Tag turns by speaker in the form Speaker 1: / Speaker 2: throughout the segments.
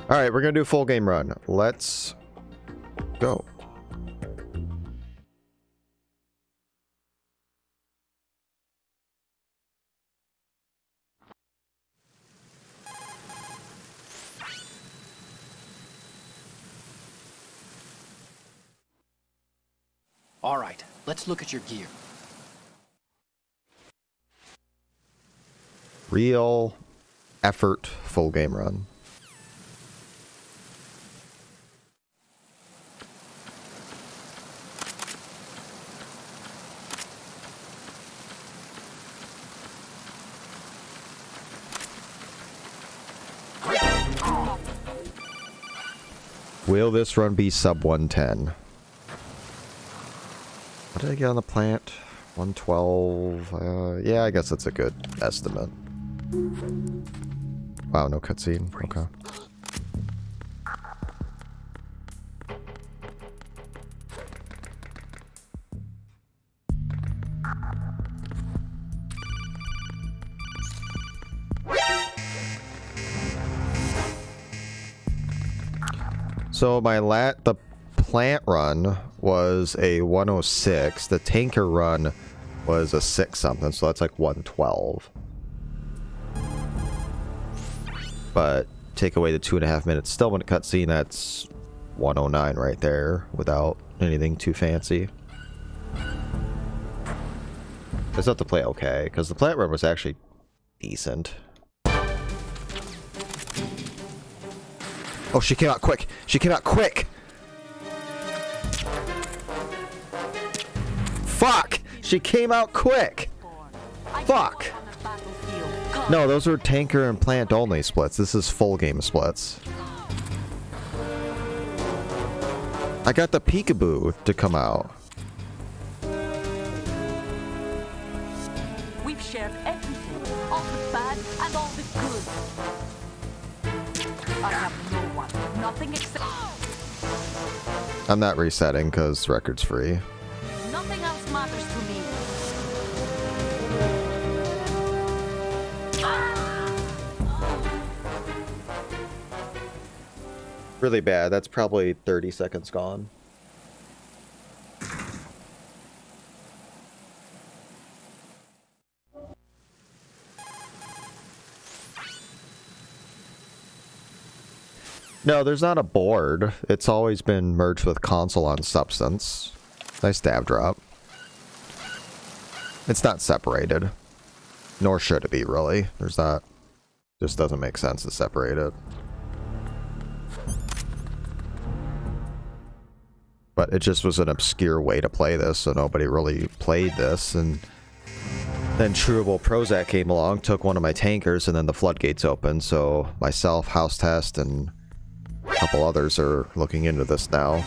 Speaker 1: All right, we're gonna do a full game run. Let's go.
Speaker 2: All right, let's look at your gear.
Speaker 1: Real effort full game run. Will this run be sub 110? What did I get on the plant? 112. Yeah, I guess that's a good estimate. Wow, no cutscene. Okay. So the plant run was a 106. The tanker run was a 6 something, so that's like 112. But take away the 2.5 minutes still when a cutscene, that's 109 right there without anything too fancy. It's not to play okay, because the plant run was actually decent. Oh, she came out quick! She came out quick! Fuck! She came out quick! Fuck! No, those were tanker and plant only splits. This is full game splits. I got the peekaboo to come out.
Speaker 3: We've shared everything, all the bad and all the good. I have no one, nothing except...
Speaker 1: I'm not resetting because record's free.
Speaker 3: Nothing else matters to me.
Speaker 1: Really bad. That's probably 30 seconds gone. No, there's not a board. It's always been merged with console on substance. Nice stab drop. It's not separated. Nor should it be, really. There's not... Just doesn't make sense to separate it. But it just was an obscure way to play this, so nobody really played this, and then Chewable Prozac came along, took one of my tankers, and then the floodgates opened, so myself, House Test, and a couple others are looking into this now.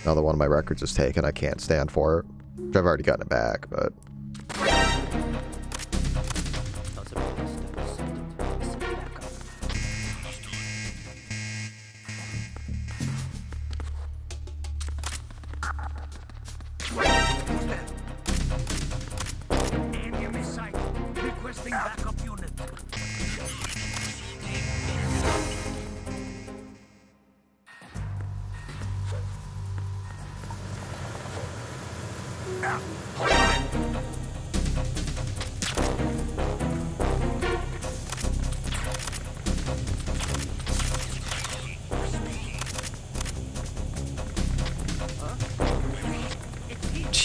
Speaker 1: Now that one of my records is taken, I can't stand for it. Which I've already gotten it back, but...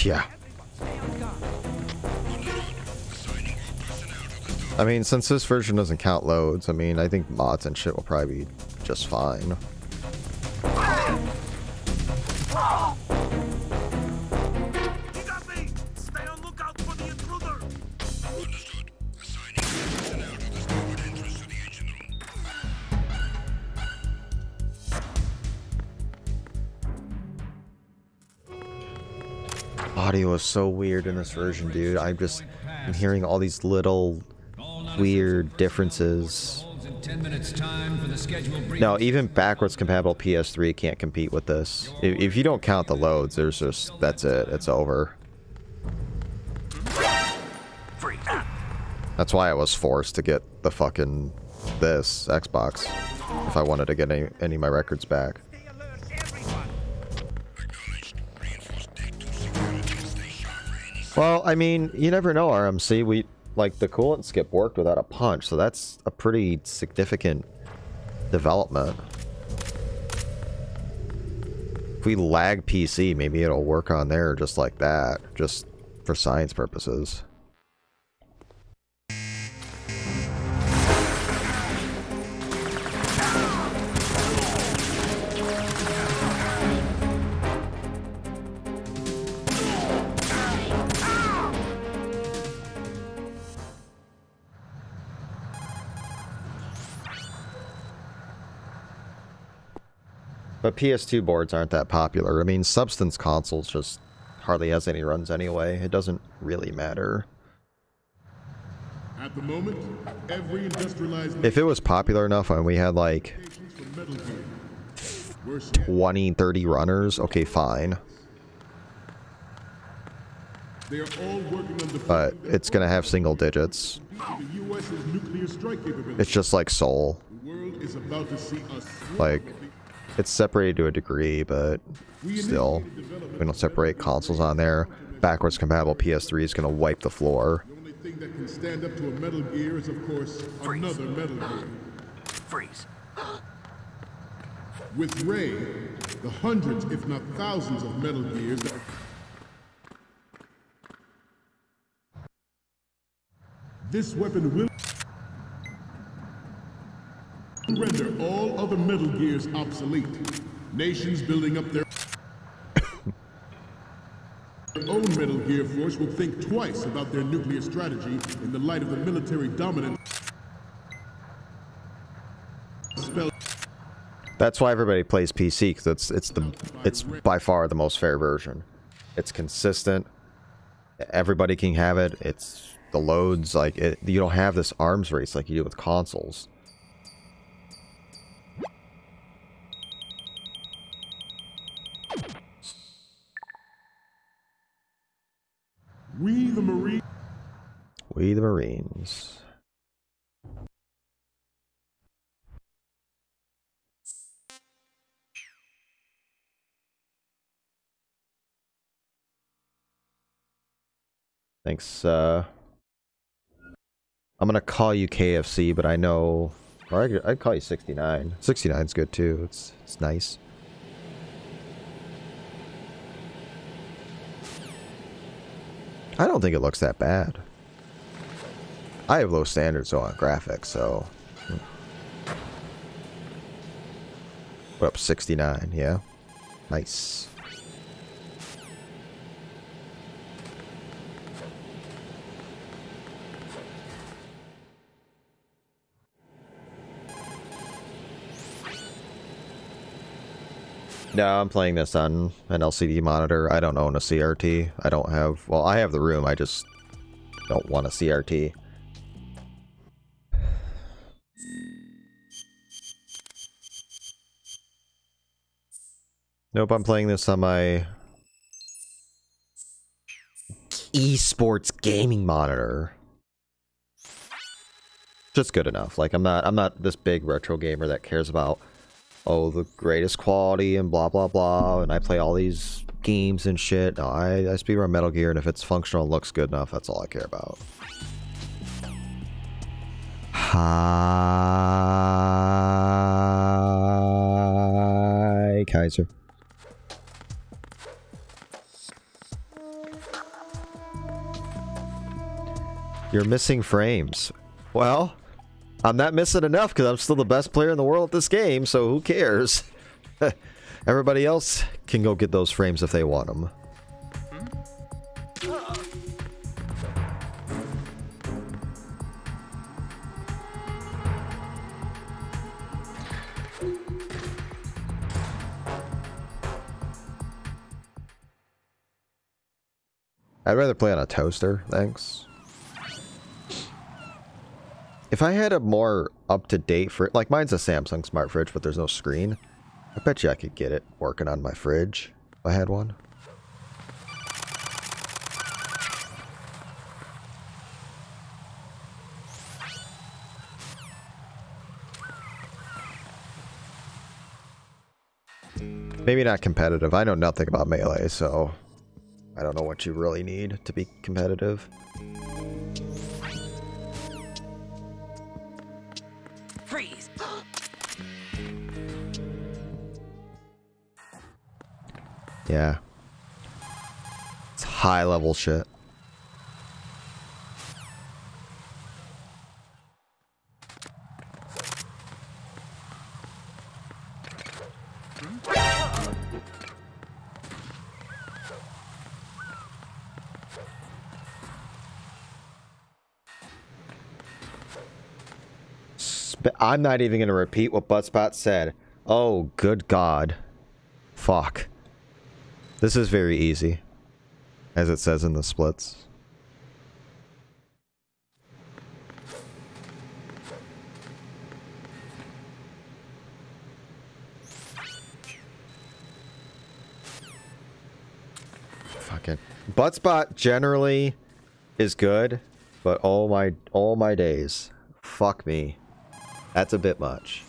Speaker 1: Yeah. I mean, since this version doesn't count loads, I mean, I think mods and shit will probably be just fine. Audio is so weird in this version, dude. I'm hearing all these little weird differences. No, even backwards compatible PS3 can't compete with this. If you don't count the loads, there's just, that's it. It's over. That's why I was forced to get the fucking this Xbox if I wanted to get any of my records back. Well, I mean, you never know, RMC. We, like, the coolant skip worked without a punch, so that's a pretty significant development. If we lag PC, maybe it'll work on there just like that, just for science purposes. But PS2 boards aren't that popular. I mean, Substance consoles just hardly has any runs anyway. It doesn't really matter.
Speaker 4: At the moment, every industrialized
Speaker 1: if it was popular enough and we had like 20, 30 runners, okay, fine.
Speaker 4: They are all working on
Speaker 1: But it's gonna have single digits.
Speaker 4: the US's nuclear strike capability.
Speaker 1: It's just like Soul.
Speaker 4: The world is about to see us.
Speaker 1: Like, it's separated to a degree, but still, we don't separate consoles on there. Backwards compatible PS3 is gonna wipe the floor.
Speaker 4: The only thing that can stand up to a Metal Gear is, of course, another Metal Gear.
Speaker 2: Freeze.
Speaker 4: With Ray, the hundreds, if not thousands, of Metal Gears that this weapon will render all other Metal Gears obsolete. Nations building up their own Metal Gear force will think twice about their nuclear strategy in the light of the military dominance.
Speaker 1: That's why everybody plays PC, because it's by far the most fair version. It's consistent. Everybody can have it. It's the loads, like you don't have this arms race like you do with consoles.
Speaker 4: We the Marines.
Speaker 1: We the Marines. Thanks, I'm gonna call you KFC, but I know... Or I'd call you 69. 69's good too, it's nice. I don't think it looks that bad. I have low standards though on graphics, so... What up, 69, yeah? Nice. No, I'm playing this on an LCD monitor. I don't own a CRT. I don't have... Well, I have the room. I just don't want a CRT. Nope, I'm playing this on my esports gaming monitor. Just good enough. Like, I'm not this big retro gamer that cares about, oh, the greatest quality and blah blah blah, and I play all these games and shit. No, I speedrun Metal Gear, and if it's functional and looks good enough, that's all I care about. Hi, Kaiser. You're missing frames. Well, I'm not missing enough because I'm still the best player in the world at this game, so who cares? Everybody else can go get those frames if they want them. I'd rather play on a toaster, thanks. If I had a more up-to-date fridge, like mine's a Samsung smart fridge, but there's no screen, I bet you I could get it working on my fridge if I had one. Maybe not competitive. I know nothing about Melee, so I don't know what you really need to be competitive.
Speaker 3: Freeze!
Speaker 1: Yeah. It's high level shit. I'm not even going to repeat what Buttspot said. Oh, good God. Fuck. This is very easy, as it says in the splits. Fuck it. Buttspot generally is good, but all my days. Fuck me. That's a bit much.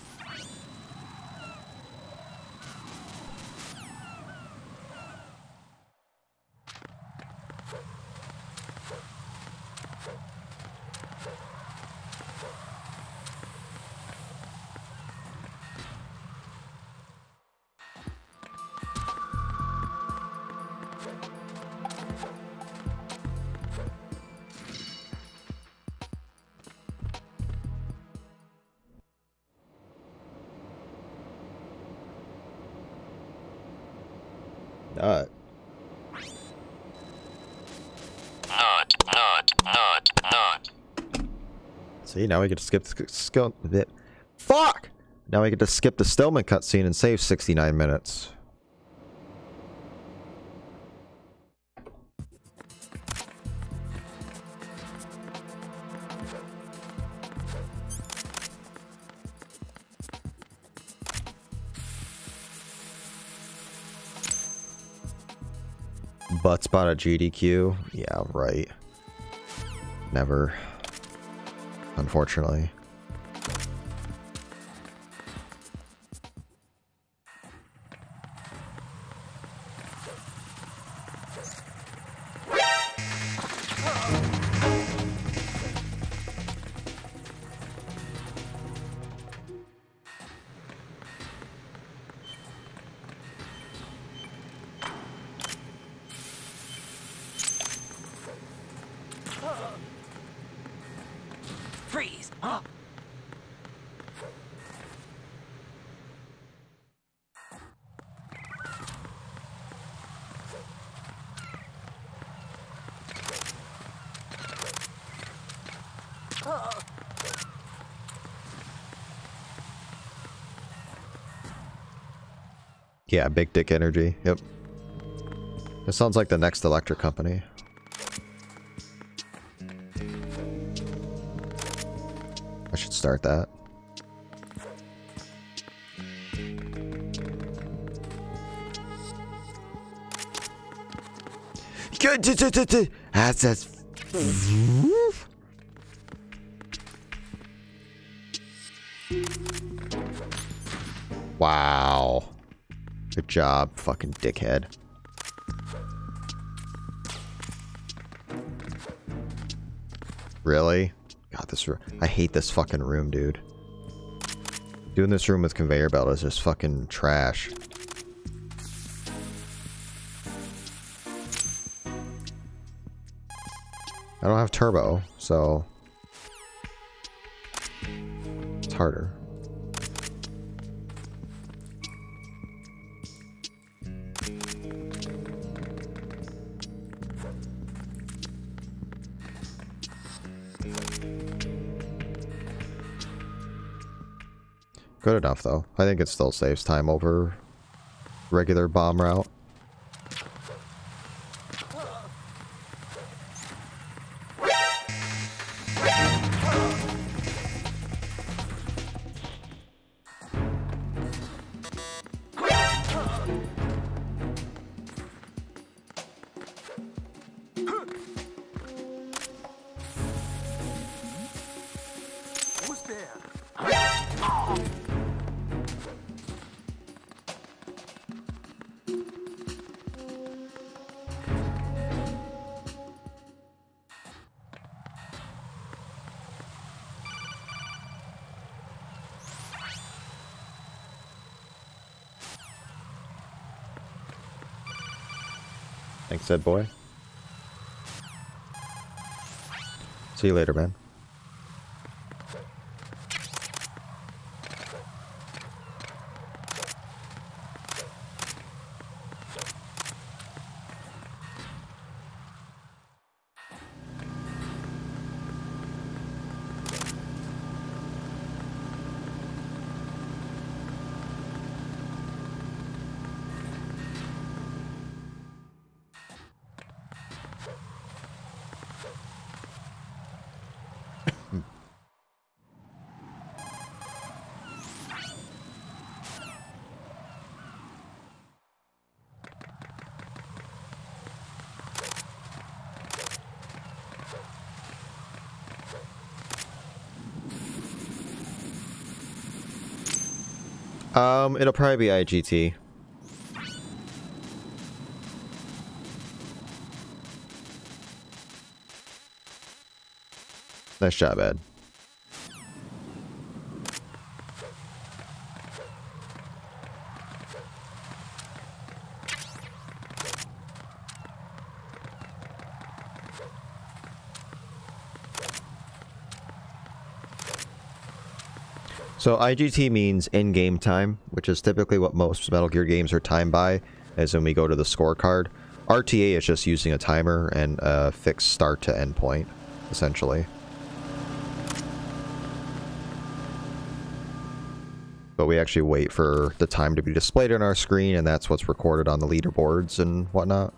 Speaker 1: Nut.
Speaker 5: Nut.
Speaker 1: See, now we get to skip the skill bit. Fuck! Now we get to skip the Stillman cutscene and save 69 minutes. Buttspot a GDQ? Yeah, right. Never. Unfortunately.
Speaker 3: Freeze!
Speaker 1: Yeah, big dick energy. Yep. It sounds like the next electric company. I should start that. Wow. Good job, fucking dickhead. Really? God, this room. I hate this fucking room, dude. Doing this room with conveyor belt is just fucking trash. I don't have turbo, so it's harder. Good enough, though. I think it still saves time over regular bomb route.
Speaker 3: Who's there?
Speaker 1: Thanks, Ed boy. See you later, man. It'll probably be IGT. Nice job, Ed. So IGT means in-game time, which is typically what most Metal Gear games are timed by, as when we go to the scorecard. RTA is just using a timer and a fixed start to end point, essentially. But we actually wait for the time to be displayed on our screen, and that's what's recorded on the leaderboards and whatnot.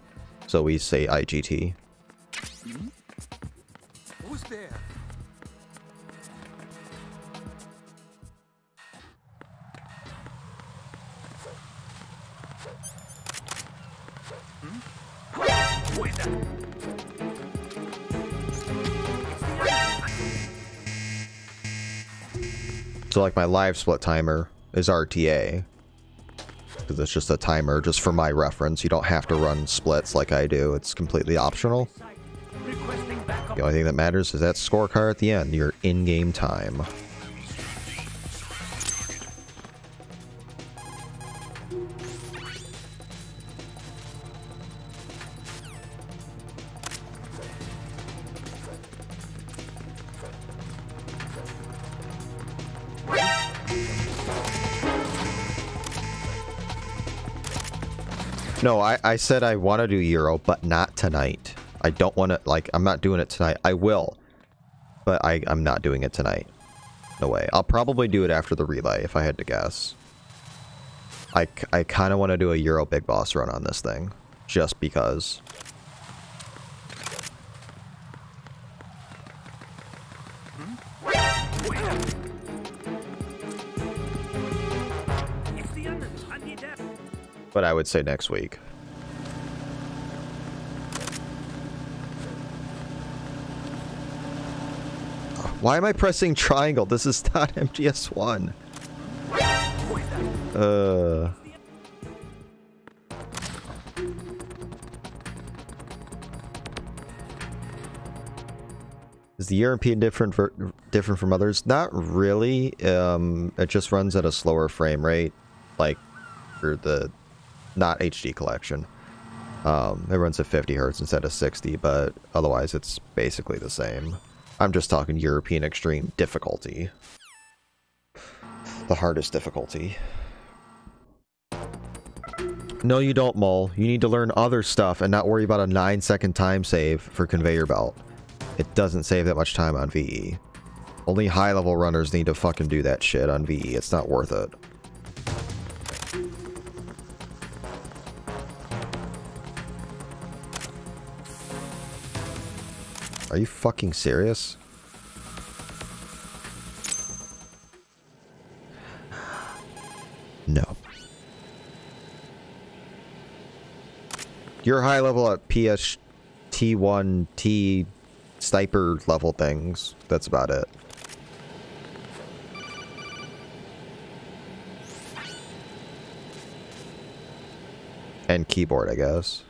Speaker 1: So we say IGT.
Speaker 5: Who's there? Who is that?
Speaker 1: So like my live split timer is RTA. Because it's just a timer, just for my reference. You don't have to run splits like I do. It's completely optional. The only thing that matters is that scorecard at the end, your in-game time. No, I said I want to do Euro, but not tonight. I don't want to, like, I'm not doing it tonight. I will, but I'm not doing it tonight. No way. I'll probably do it after the relay, if I had to guess. I kind of want to do a Euro Big Boss run on this thing, just because. But I would say next week. Why am I pressing triangle? This is not MGS1. Is the European different from others? Not really. It just runs at a slower frame rate, like for the not HD collection. It runs at 50 Hz instead of 60, but otherwise it's basically the same. I'm just talking European extreme difficulty. The hardest difficulty. No, you don't, Mole. You need to learn other stuff and not worry about a 9-second time save for Conveyor Belt. It doesn't save that much time on VE. Only high-level runners need to fucking do that shit on VE. It's not worth it. Are you fucking serious? No. You're high level at PST1T sniper level things. That's about it. And keyboard, I guess.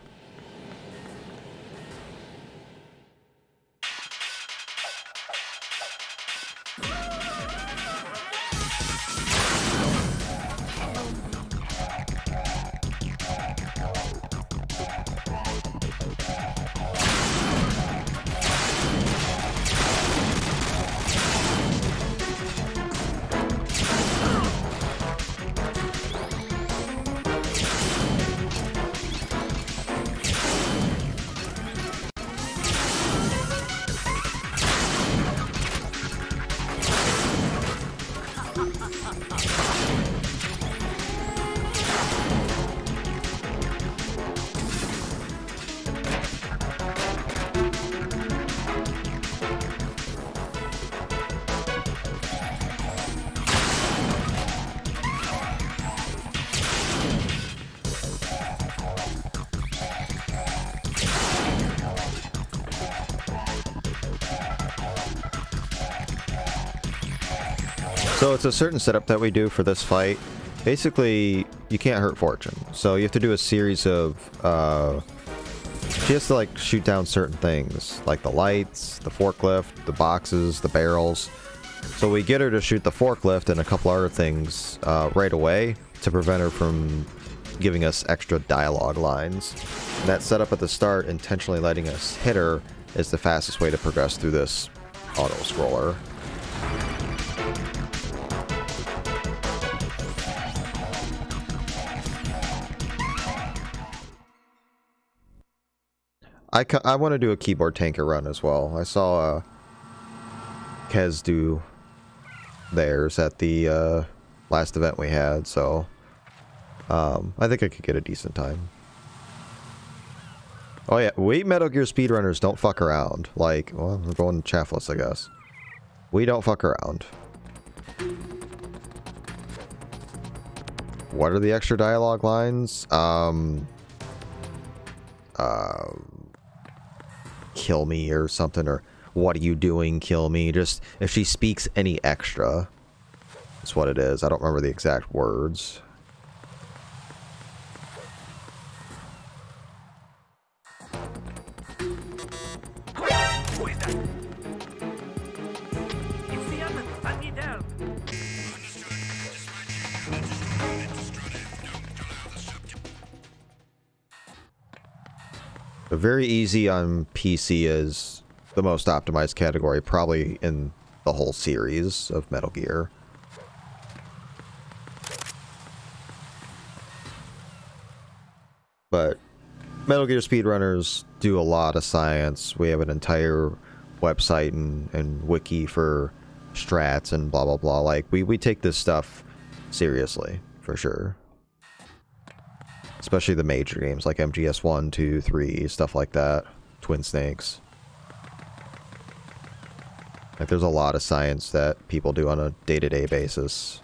Speaker 1: So it's a certain setup that we do for this fight. Basically, you can't hurt Fortune. So you have to do a series of, she has to like shoot down certain things, like the lights, the forklift, the boxes, the barrels. So we get her to shoot the forklift and a couple other things right away to prevent her from giving us extra dialogue lines. And that setup at the start, intentionally letting us hit her, is the fastest way to progress through this auto-scroller. I want to do a keyboard tanker run as well. I saw Kez do theirs at the last event we had, so I think I could get a decent time. Oh yeah, we Metal Gear speedrunners don't fuck around. Like, well, we're going chaffless, I guess. We don't fuck around. What are the extra dialogue lines? Kill me or something, or what are you doing, kill me. Just if she speaks any extra, that's what it is. I don't remember the exact words.
Speaker 5: Who is that? You see him? I need help.
Speaker 1: Very easy on PC is the most optimized category, probably in the whole series of Metal Gear. But Metal Gear speedrunners do a lot of science. We have an entire website and wiki for strats and blah blah blah. Like we take this stuff seriously, for sure. Especially the major games like MGS1, 2, 3, stuff like that. Twin Snakes. Like there's a lot of science that people do on a day-to-day basis.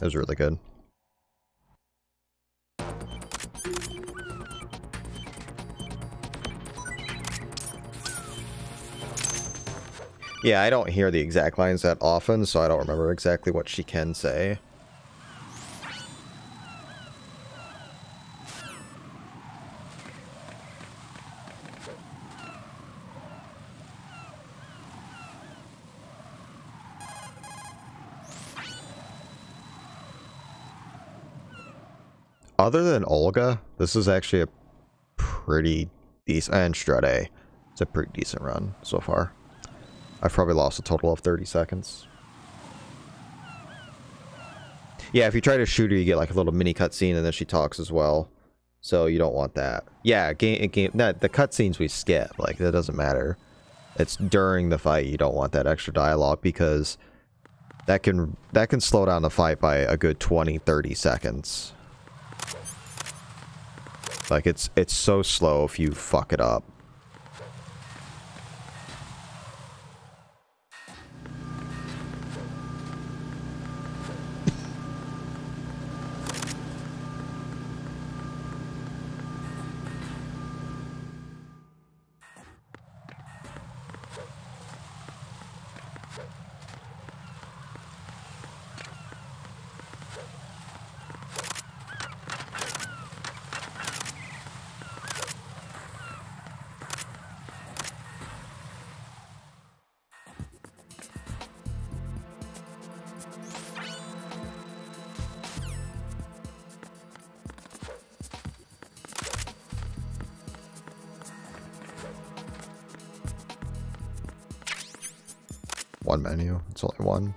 Speaker 1: It was really good. Yeah, I don't hear the exact lines that often, so I don't remember exactly what she can say. Other than Olga, this is actually a pretty decent, and Strade, it's a pretty decent run so far. I've probably lost a total of 30 seconds. Yeah, if you try to shoot her, you get like a little mini cutscene, and then she talks as well. So you don't want that. Yeah, the cutscenes we skip, like that doesn't matter. It's during the fight you don't want that extra dialogue, because that can slow down the fight by a good 20-30 seconds. Like it's so slow if you fuck it up. One menu. It's only one.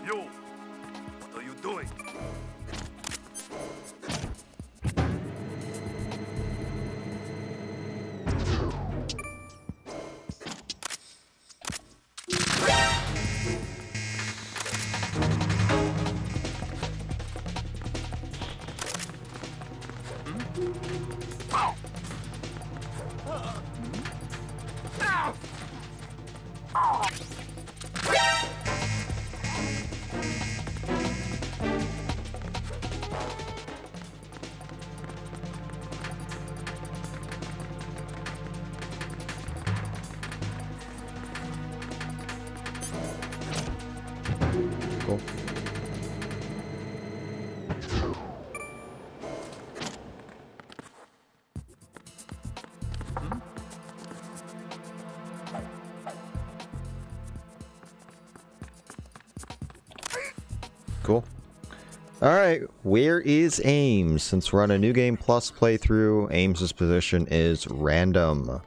Speaker 5: You, what are you doing?
Speaker 1: Cool. Cool. Alright, where is Ames? Since we're on a New Game Plus playthrough, Ames' position is random.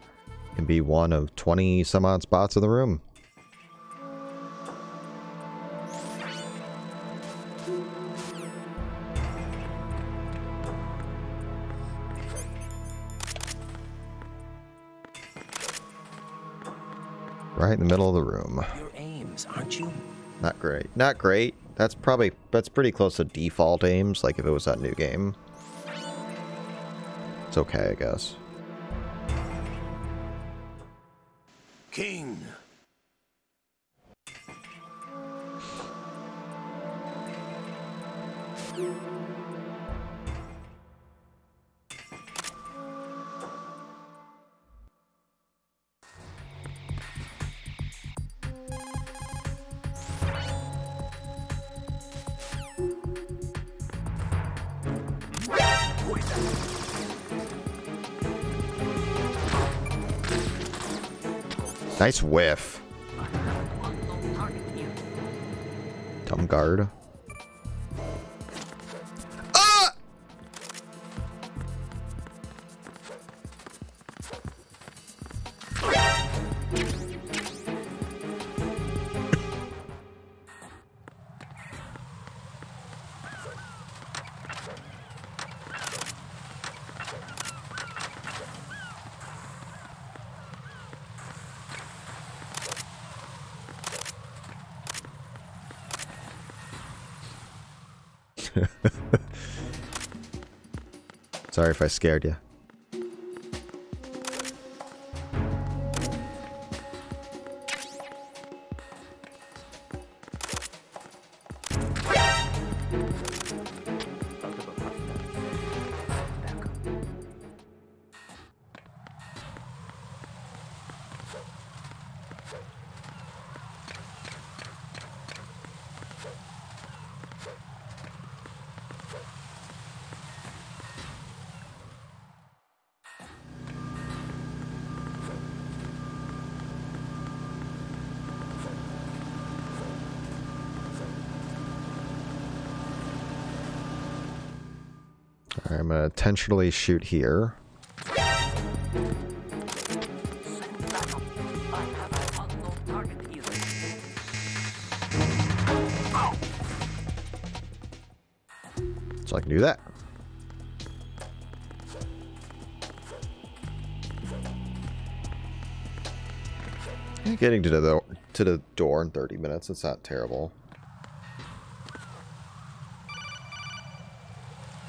Speaker 1: Can be one of 20 some odd spots in the room. Right in the middle of the room.
Speaker 2: You're Ames, aren't you?
Speaker 1: Not great. Not great. That's pretty close to default Ames, like if it was that New Game. It's okay, I guess.
Speaker 2: King.
Speaker 1: Nice whiff. Dumb guard. Ah! Sorry if I scared you. Alright, I'm gonna intentionally shoot here. So I can do that. Getting to the door in 30 minutes, it's not terrible.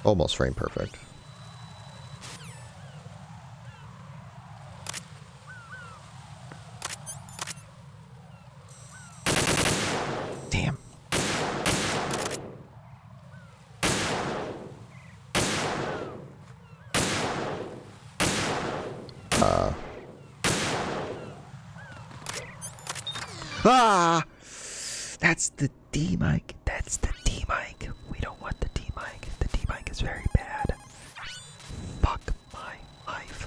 Speaker 1: Almost frame perfect. Damn. Ah! That's the D mic. That's the D mic. We don't want the D mic. The D mic is very bad. Fuck my life.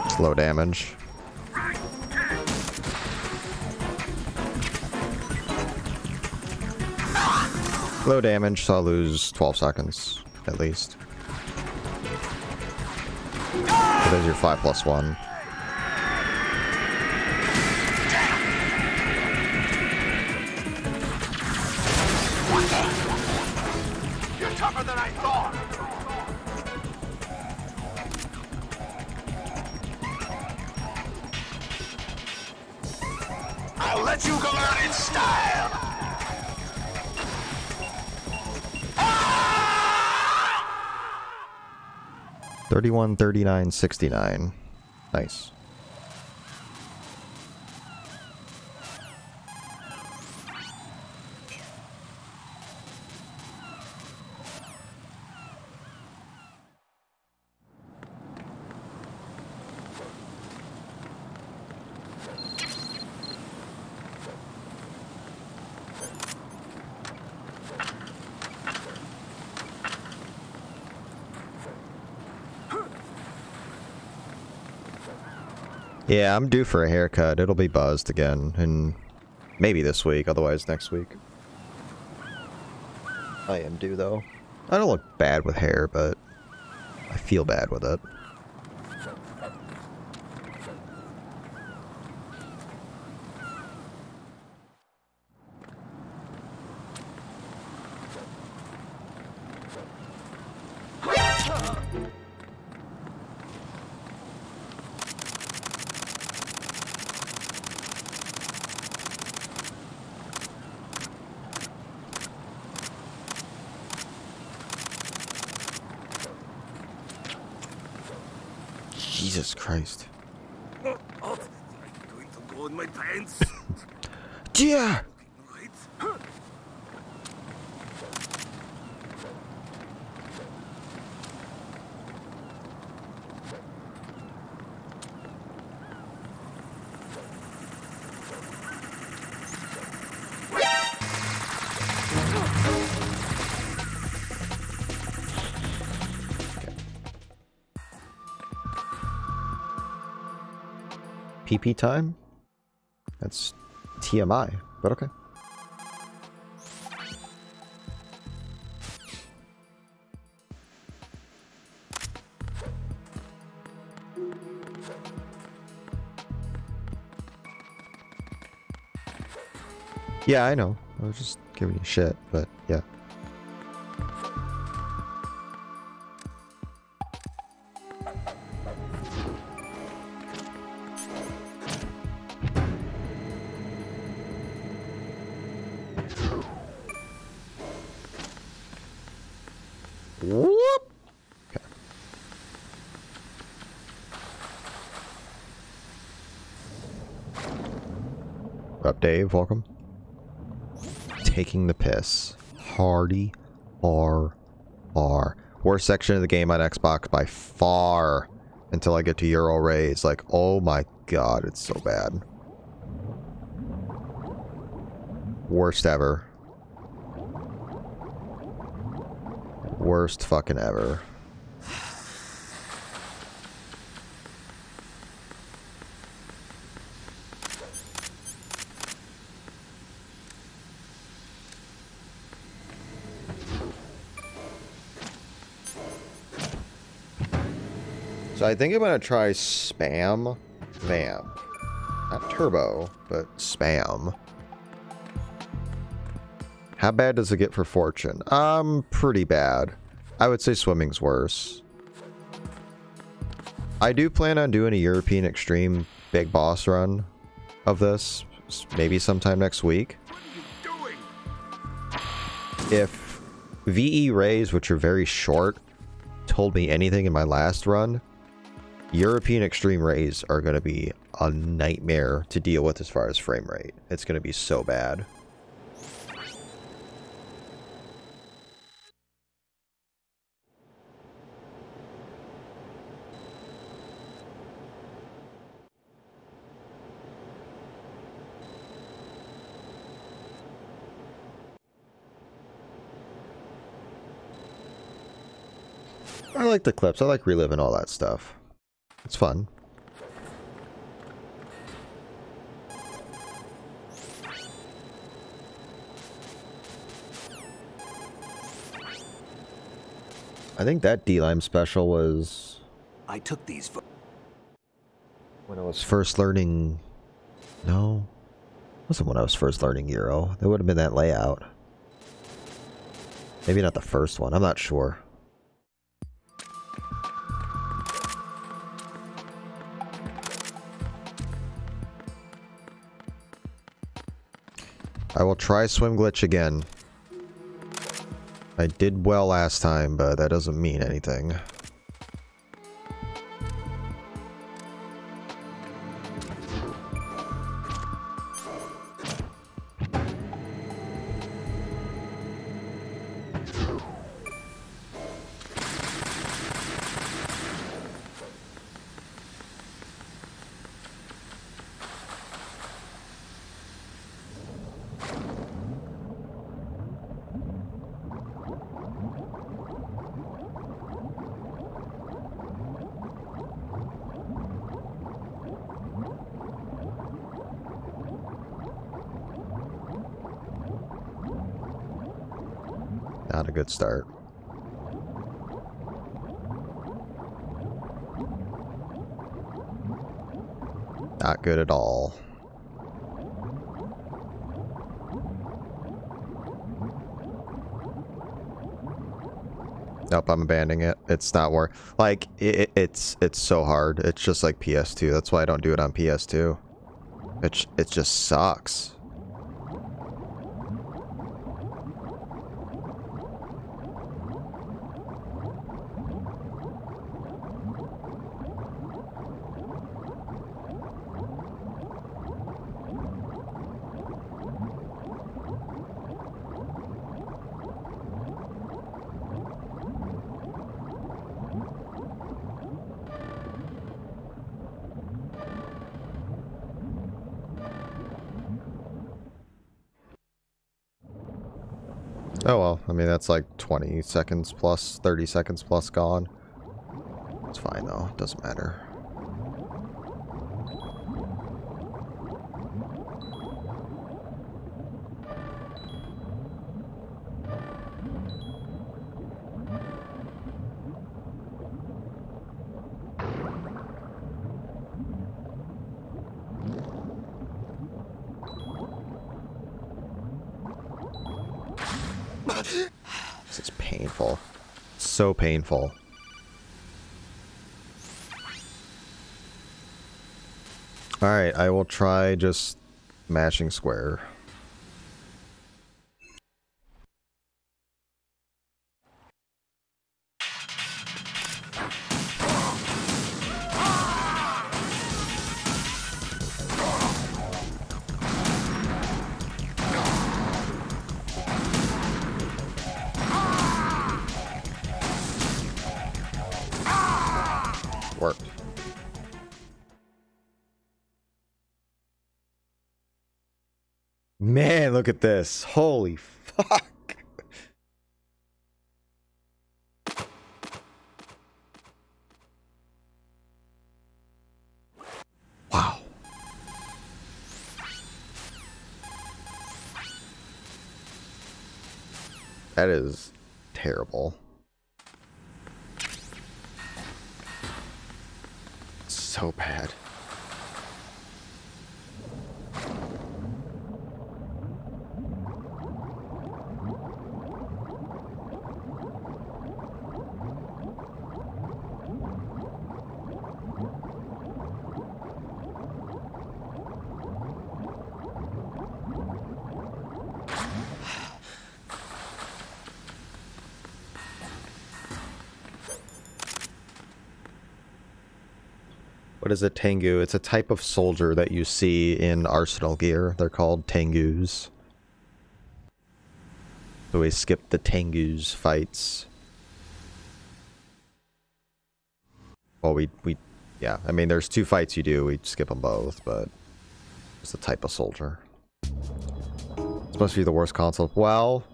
Speaker 1: It's low damage. Low damage, so I'll lose 12 seconds, at least. So there's your 5+1.
Speaker 5: tougher than I thought. I'll let you come out in style.
Speaker 1: 31, 39, 69. Nice. Yeah, I'm due for a haircut. It'll be buzzed again, and maybe this week, otherwise next week. I am due, though. I don't look bad with hair, but I feel bad with it. Jesus Christ.
Speaker 5: Oh, I'm going to go in my pants.
Speaker 1: Yeah.
Speaker 5: Right.
Speaker 1: PP time? That's TMI, but okay. Yeah, I know. I was just giving you shit, but yeah. Whoop! Okay. What up, Dave? Welcome. Taking the piss. Hardy R. Worst section of the game on Xbox by far until I get to Euro Raise. Like, oh my god, it's so bad. Worst ever. Worst fucking ever. So I think I'm gonna try Spam Vamp. Not Turbo, but Spam. How bad does it get for Fortune? Pretty bad. I would say Swimming's worse. I do plan on doing a European Extreme big boss run of this, maybe sometime next week.
Speaker 5: What are you doing?
Speaker 1: If VE Rays, which are very short, told me anything in my last run, European Extreme Rays are going to be a nightmare to deal with as far as frame rate. It's going to be so bad. I like the clips. I like reliving all that stuff. It's fun. I think that D-Lime special was
Speaker 2: I took these for...
Speaker 1: when I was first learning... No. It wasn't when I was first learning Euro. It would have been that layout. Maybe not the first one, I'm not sure. I will try swim glitch again. I did well last time, but that doesn't mean anything. Not a good start. Not good at all. Nope, I'm abandoning it. It's not worth. Like it's so hard. It's just like PS2. That's why I don't do it on PS2. It just sucks. Oh well, I mean that's like 20 seconds plus, 30 seconds plus gone. It's fine though, it doesn't matter. This is painful. So painful. Alright, I will try just mashing square. Worked. Man, look at this. Holy fuck. Wow. That is terrible. So bad. What is a Tengu? It's a type of soldier that you see in arsenal gear. They're called Tengus. So we skipped the Tengus fights. Well, yeah, I mean, there's two fights you do. We skip them both, but it's a type of soldier. It's supposed to be the worst console. Well,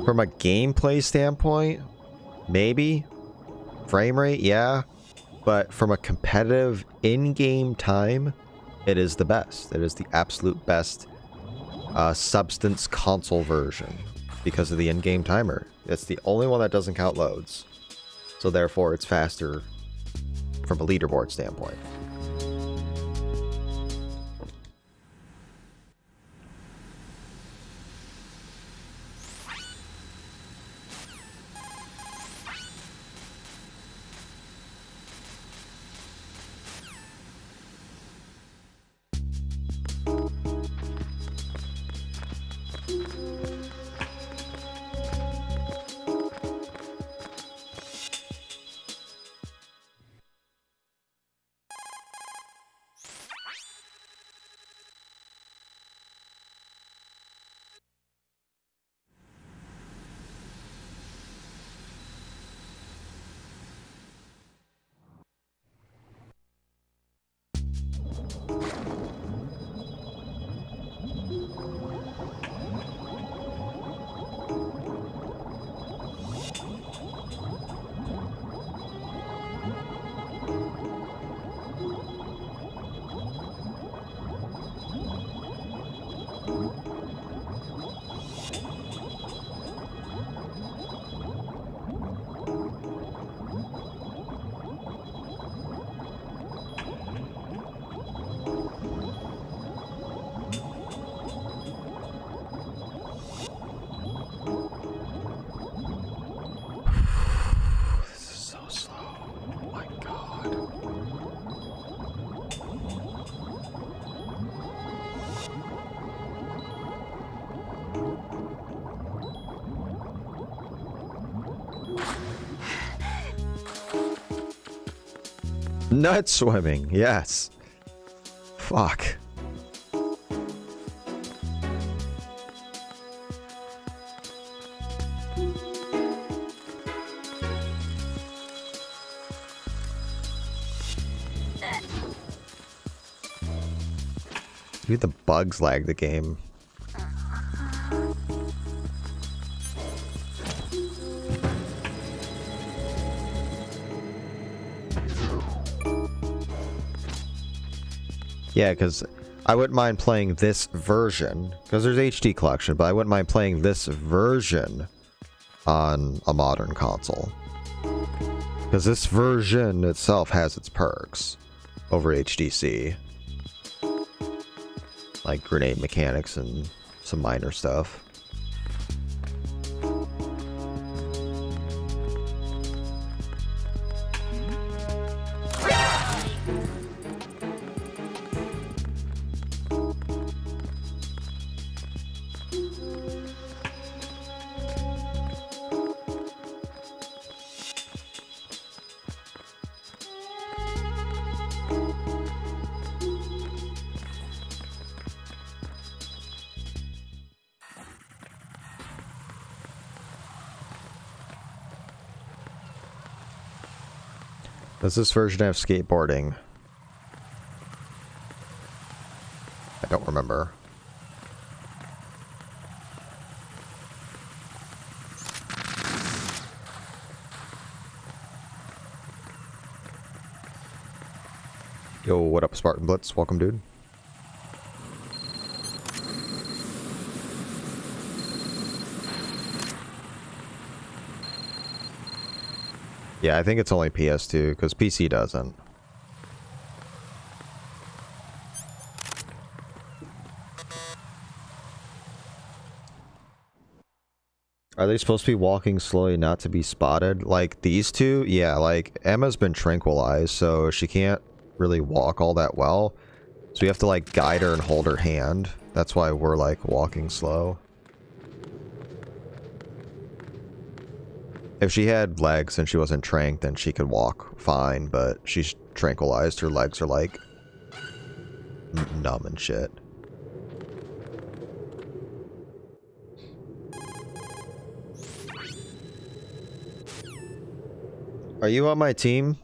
Speaker 1: from a gameplay standpoint, maybe. Frame rate, yeah. But from a competitive in-game time, it is the best. It is the absolute best substance console version because of the in-game timer. It's the only one that doesn't count loads. So therefore, it's faster from a leaderboard standpoint. Nut swimming, yes. Fuck. Dude, the bugs lag the game. Yeah, because I wouldn't mind playing this version, because there's HD collection, but I wouldn't mind playing this version on a modern console. Because this version itself has its perks over HDC. Like grenade mechanics and some minor stuff. Does this version have skateboarding? I don't remember. Yo, what up, Spartan Blitz? Welcome, dude. Yeah, I think it's only PS2, because PC doesn't. Are they supposed to be walking slowly not to be spotted? Like these two? Yeah, like Emma's been tranquilized, so she can't really walk all that well. So we have to like guide her and hold her hand. That's why we're like walking slow. If she had legs and she wasn't tranked, then she could walk fine, but she's tranquilized. Her legs are like numb and shit. Are you on my team?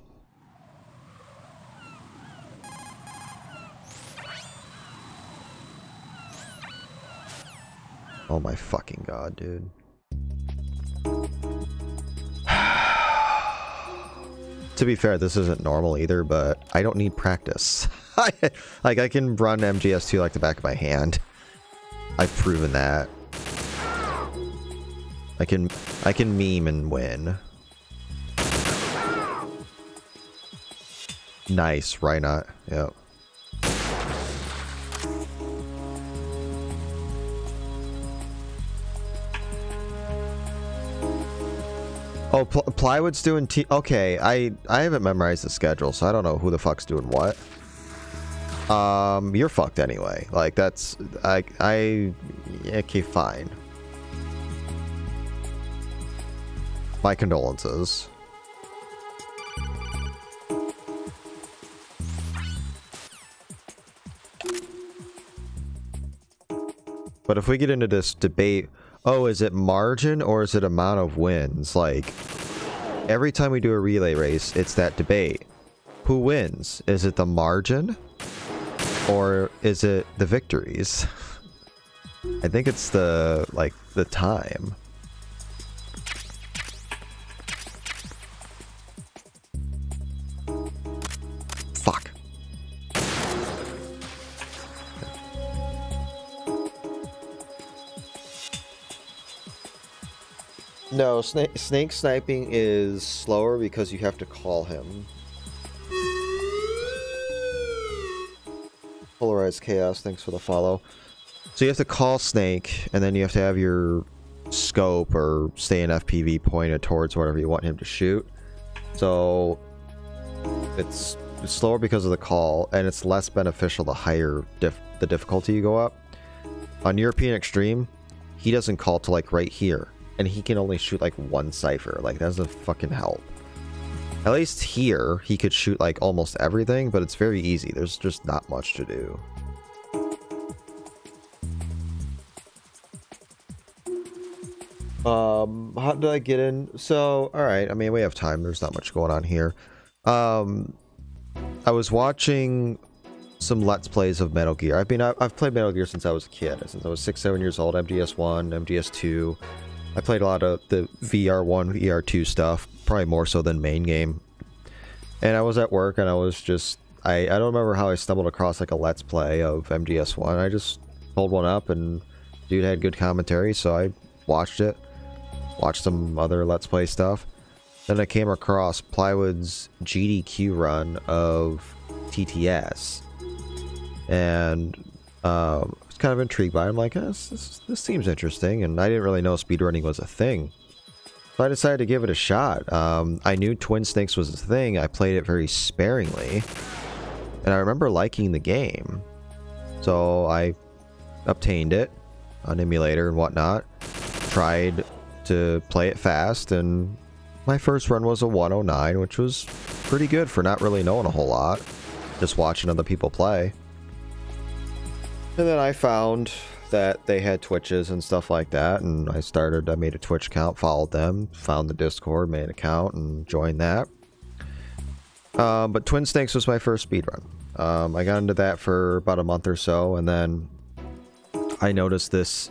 Speaker 1: Oh my fucking god, dude. To be fair, this isn't normal either, but I don't need practice. Like, I can run MGS2 like the back of my hand. I've proven that. I can meme and win. Nice, right not? Yep. Oh, Plywood's doing okay, I haven't memorized the schedule, so I don't know who the fuck's doing what. You're fucked anyway. Like, that's... okay, fine. My condolences. But if we get into this debate... Oh, is it margin or is it amount of wins? Like, every time we do a relay race, it's that debate. Who wins? Is it the margin? Or is it the victories? I think it's the, like, the time. Fuck. No, snake sniping is slower because you have to call him. Polarized Chaos, thanks for the follow. So you have to call Snake, and then you have to have your scope or stay in FPV pointed towards whatever you want him to shoot. So it's slower because of the call, and it's less beneficial the higher the difficulty you go up. On European Extreme, he doesn't call to like right here. And he can only shoot like one cipher. Like, that doesn't fucking help. At least here, he could shoot like almost everything, but it's very easy. There's just not much to do. How did I get in? So, alright, I mean, we have time. There's not much going on here. I was watching some Let's Plays of Metal Gear. I've played Metal Gear since I was a kid. Since I was 6, 7 years old. MGS1, MGS2. I played a lot of the VR1, VR2 stuff. Probably more so than main game. And I was at work and I was just... I don't remember how I stumbled across like a Let's Play of MGS1. I just pulled one up and dude had good commentary, so I watched it. Watched some other Let's Play stuff. Then I came across Plywood's GDQ run of TTS. And I was kind of intrigued by it. I'm like, this seems interesting. And I didn't really know speedrunning was a thing. So I decided to give it a shot. I knew Twin Snakes was a thing. I played it very sparingly. And I remember liking the game. So I obtained it on emulator and whatnot. Tried to play it fast, and my first run was a 109, which was pretty good for not really knowing a whole lot. Just watching other people play. And then I found that they had Twitches and stuff like that, and I made a Twitch account, followed them, found the Discord, made an account, and joined that. But Twin Snakes was my first speedrun. I got into that for about a month or so, and then I noticed this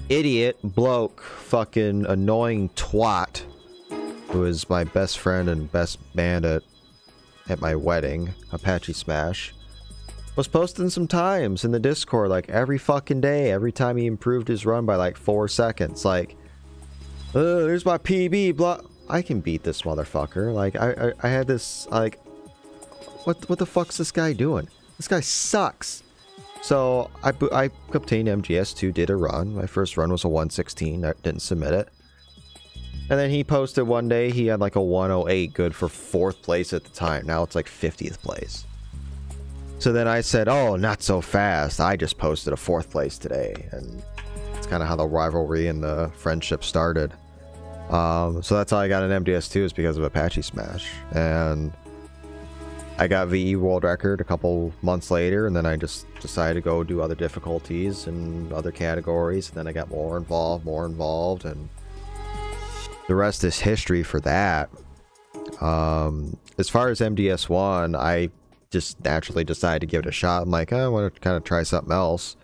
Speaker 1: idiot bloke, fucking annoying twat, who is my best friend and best band at my wedding, Apache Smash, was posting some times in the Discord like every fucking day, every time he improved his run by like 4 seconds. Like, there's my PB, blah. I can beat this motherfucker. Like, I had this, like, what the fuck's this guy doing? This guy sucks. So I obtained MGS2, did a run. My first run was a 116. I didn't submit it. And then he posted one day he had like a 108, good for 4th place at the time. Now it's like 50th place. So then I said, oh, not so fast. I just posted a 4th place today. And it's kind of how the rivalry and the friendship started. So that's how I got an MGS2, is because of Apache Smash. And I got VE world record a couple months later, and then I just decided to go do other difficulties and other categories, and then I got more involved, and the rest is history for that. As far as MGS1, I just naturally decided to give it a shot. I'm like, I want to kind of try something else.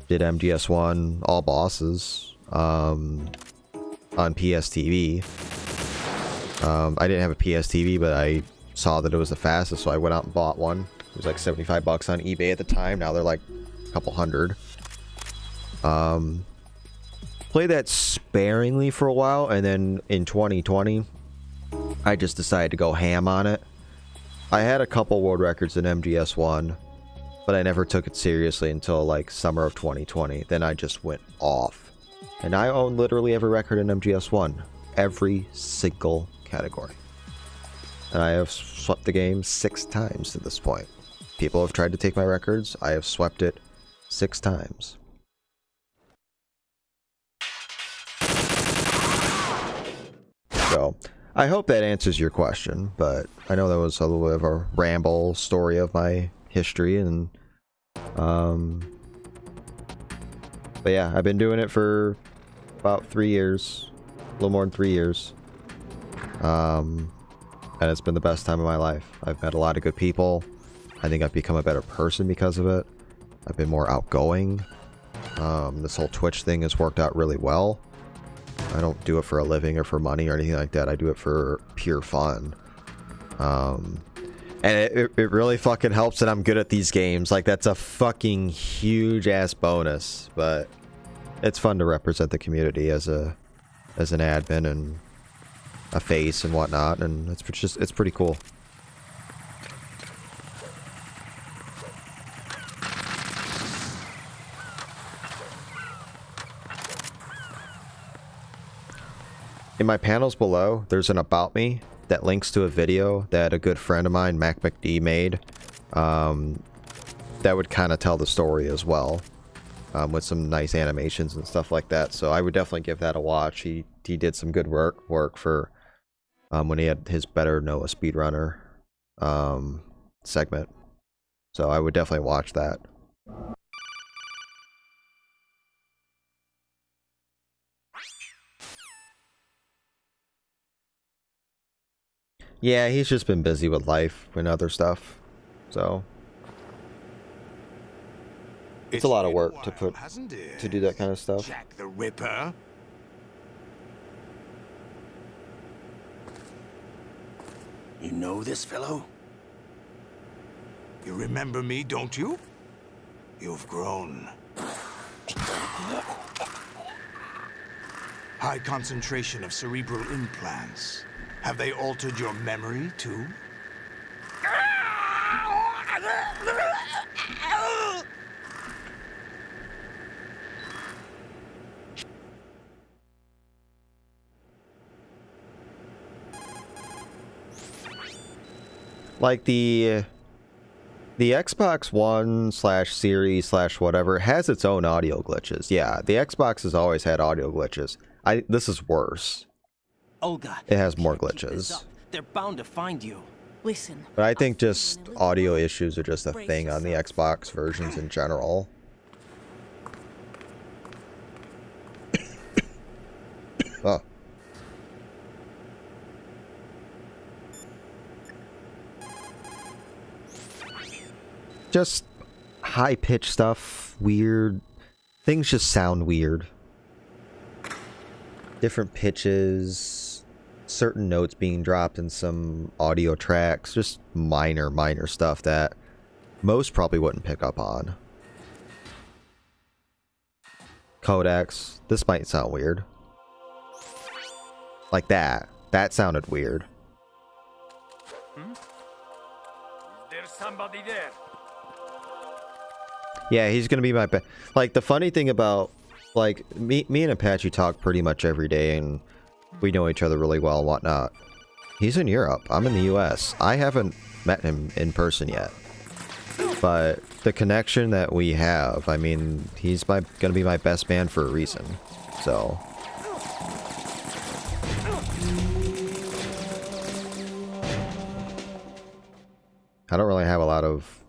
Speaker 1: Did MGS1 all bosses on PSTV. I didn't have a PSTV, but I saw that it was the fastest, so I went out and bought one. It was like 75 bucks on eBay at the time. Now they're like a couple hundred. Played that sparingly for a while, and then in 2020 I just decided to go ham on it. I had a couple world records in MGS1, but I never took it seriously until like summer of 2020. Then I just went off, and I own literally every record in MGS1, every single category. And I have swept the game 6 times to this point. People have tried to take my records. I have swept it 6 times. So, I hope that answers your question, but I know that was a little bit of a ramble story of my history, and but yeah, I've been doing it for about 3 years, a little more than 3 years. And it's been the best time of my life. I've met a lot of good people. I think I've become a better person because of it. I've been more outgoing. This whole Twitch thing has worked out really well. I don't do it for a living or for money or anything like that. I do it for pure fun. And it really fucking helps that I'm good at these games. Like, that's a fucking huge ass bonus. But it's fun to represent the community as an admin and a face and whatnot, and it's pretty cool. In my panels below, there's an about me that links to a video that a good friend of mine, Mac McD, made. That would kind of tell the story as well, with some nice animations and stuff like that. So I would definitely give that a watch. He did some good work for when he had his Better Know a Speedrunner segment. So I would definitely watch that. Yeah, he's just been busy with life and other stuff. So it's a lot of work to do that kind of stuff.
Speaker 5: Jack the Ripper. You know this fellow? You remember me, don't you? You've grown. High concentration of cerebral implants. Have they altered your memory, too?
Speaker 1: Like the Xbox One / Series / whatever has its own audio glitches. Yeah, the Xbox has always had audio glitches. This is worse.
Speaker 2: Olga,
Speaker 1: It has more
Speaker 2: keep this
Speaker 1: glitches.
Speaker 2: up. They're bound to find you.
Speaker 3: Listen.
Speaker 1: But I think just audio issues are just a thing on the Xbox versions in general. Oh. Just high-pitched stuff, weird. Things just sound weird. Different pitches, certain notes being dropped in some audio tracks, just minor stuff that most probably wouldn't pick up on. Codecs, this might sound weird. Like that. That sounded weird.
Speaker 5: Is there somebody there?
Speaker 1: Yeah, he's gonna be my like, the funny thing about, like, me and Apache talk pretty much every day, and we know each other really well and whatnot. He's in Europe. I'm in the US. I haven't met him in person yet. But the connection that we have, I mean, he's gonna be my best man for a reason. So I don't really have a lot of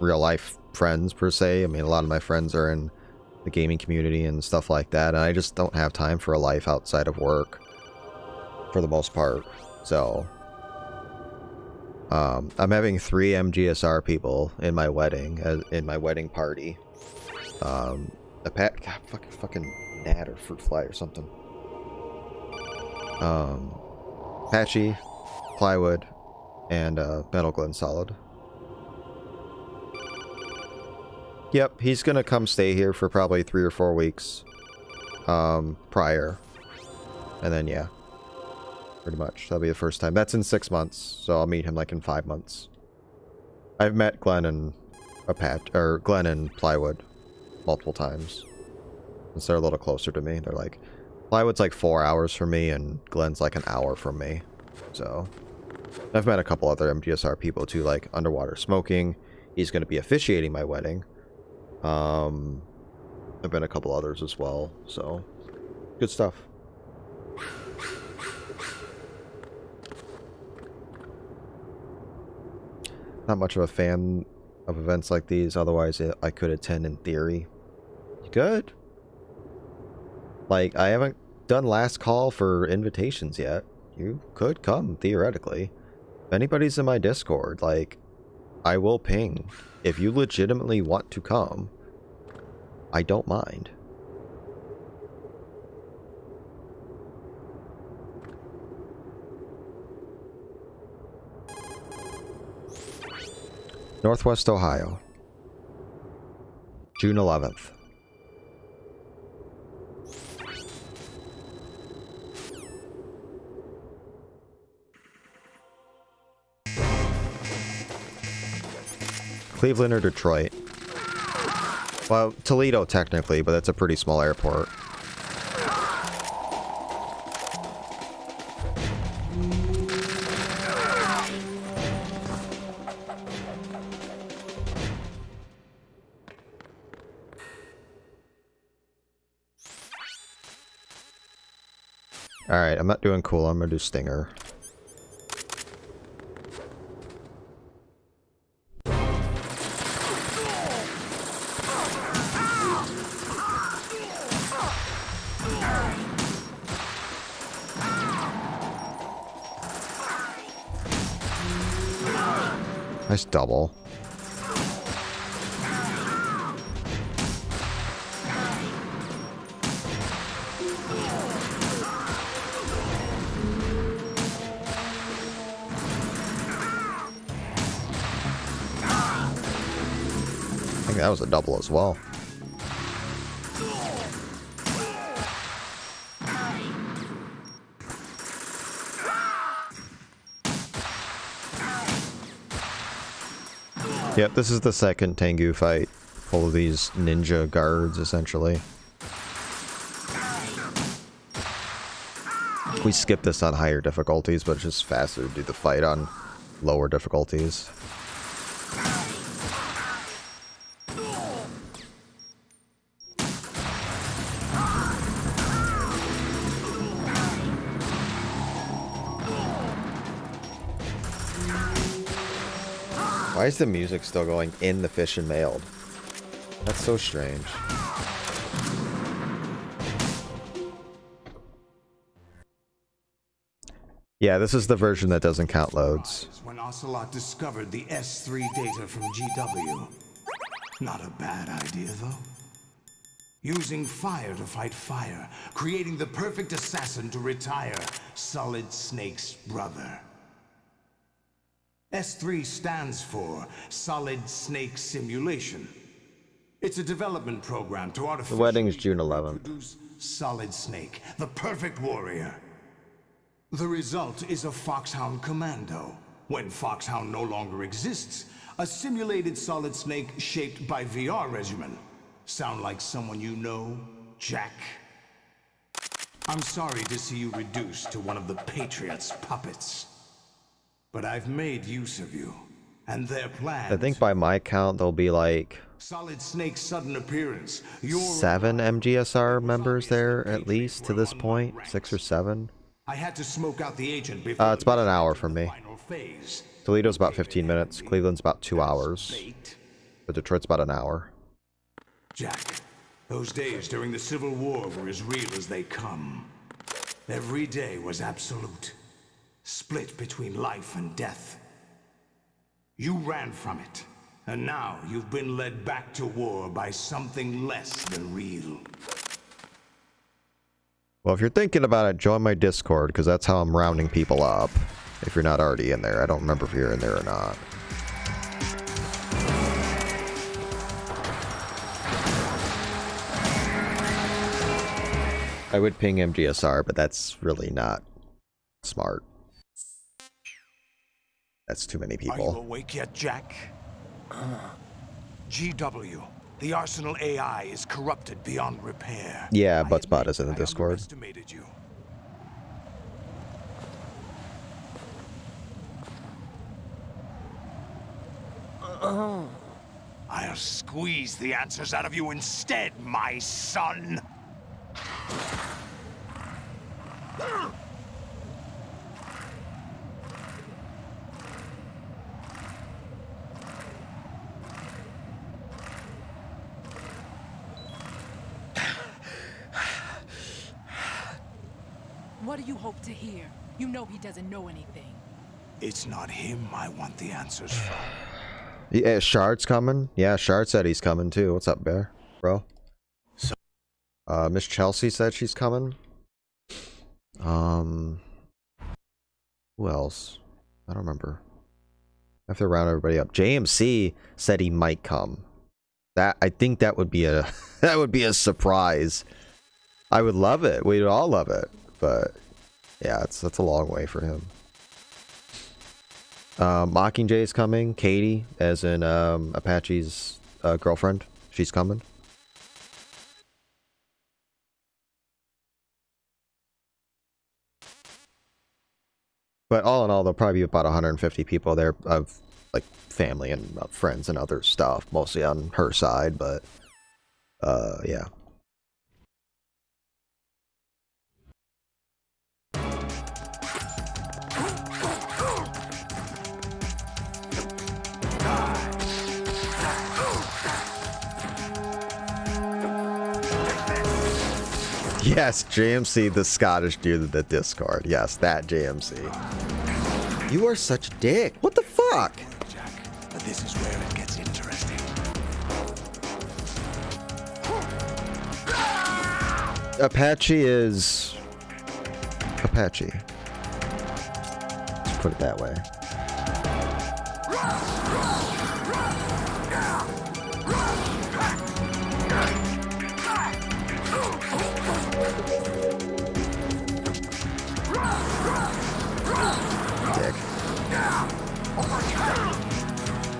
Speaker 1: real life friends per se. I mean, a lot of my friends are in the gaming community and stuff like that, and I just don't have time for a life outside of work for the most part. So I'm having 3 MGSR people in my wedding, in my wedding party. God, fucking gnat or fruit fly or something. Apache, Plywood, and Metal Glen Solid. Yep, he's gonna come stay here for probably 3 or 4 weeks prior. And then, yeah, pretty much. That'll be the first time. That's in 6 months, so I'll meet him like in 5 months. I've met Glenn and Glenn and Plywood multiple times. Since they're a little closer to me. They're like, Plywood's like 4 hours from me, and Glenn's like an hour from me. So I've met a couple other MGSR people too, like Underwater Smoking. He's gonna be officiating my wedding. I've been a couple others as well, so good stuff. Not much of a fan of events like these, otherwise I could attend in theory. You could. Like, I haven't done last call for invitations yet. You could come, theoretically. If anybody's in my Discord, like, I will ping. If you legitimately want to come, I don't mind. Northwest Ohio, June 11th. Cleveland or Detroit? Well, Toledo technically, but that's a pretty small airport. Alright, I'm not doing cool. I'm gonna do Stinger. Nice double. I think that was a double as well. Yep, this is the second Tengu fight. Full of these ninja guards, essentially. We skip this on higher difficulties, but it's just faster to do the fight on lower difficulties. Why is the music still going in the Fish and Mailed? That's so strange. Yeah, this is the version that doesn't count loads.
Speaker 5: When Ocelot discovered the S3 data from GW. Not a bad idea, though. Using fire to fight fire, creating the perfect assassin to retire Solid Snake's brother. S3 stands for Solid Snake Simulation. It's a development program to artificially
Speaker 1: The wedding is June 11th.
Speaker 5: produce Solid Snake, the perfect warrior. The result is a Foxhound Commando. When Foxhound no longer exists, a simulated Solid Snake shaped by VR regimen. Sound like someone you know, Jack? I'm sorry to see you reduced to one of the Patriots' puppets. But I've made use of you, and their plans.
Speaker 1: I think by my count there'll be like
Speaker 5: Solid Snake's sudden appearance.
Speaker 1: 7 MGSR members there at least to this point, 6 or 7.
Speaker 5: I had to smoke out the agent before.
Speaker 1: It's about an hour from me.
Speaker 5: Final phase.
Speaker 1: Toledo's about 15 minutes. Cleveland's about 2 hours. But Detroit's about an hour.
Speaker 5: Jack, those days during the Civil War were as real as they come. Every day was absolute. Split between life and death. You ran from it, and now you've been led back to war by something less than real.
Speaker 1: Well, if you're thinking about it, join my Discord, because that's how I'm rounding people up. If you're not already in there. I don't remember if you're in there or not. I would ping MGSR, but that's really not smart. That's too many
Speaker 5: Are you
Speaker 1: people.
Speaker 5: awake yet, Jack? GW, the Arsenal AI is corrupted beyond repair.
Speaker 1: Yeah,
Speaker 5: I
Speaker 1: Buttspot
Speaker 5: admit
Speaker 1: is in the
Speaker 5: I
Speaker 1: Discord.
Speaker 5: underestimated you. I'll squeeze the answers out of you instead, my son.
Speaker 3: What do you hope to hear? You know he doesn't know anything.
Speaker 5: It's not him I want the answers from.
Speaker 1: Yeah, Shard's coming. Yeah, Shard said he's coming too. What's up, Bear? Bro? Miss Chelsea said she's coming. Who else? I don't remember. I have to round everybody up. JMC said he might come. I think that would be a that would be a surprise. I would love it. We'd all love it. But yeah, that's a long way for him. Mockingjay's coming. Katie, as in Apache's girlfriend, she's coming. But all in all, there'll probably be about 150 people there of like family and friends and other stuff, mostly on her side. But yeah. Yes, JMC, the Scottish dude in the Discord. Yes, that JMC. You are such a dick. What the fuck?
Speaker 6: Jack, this is where it gets interesting.
Speaker 1: Apache is... Apache. Let's put it that way.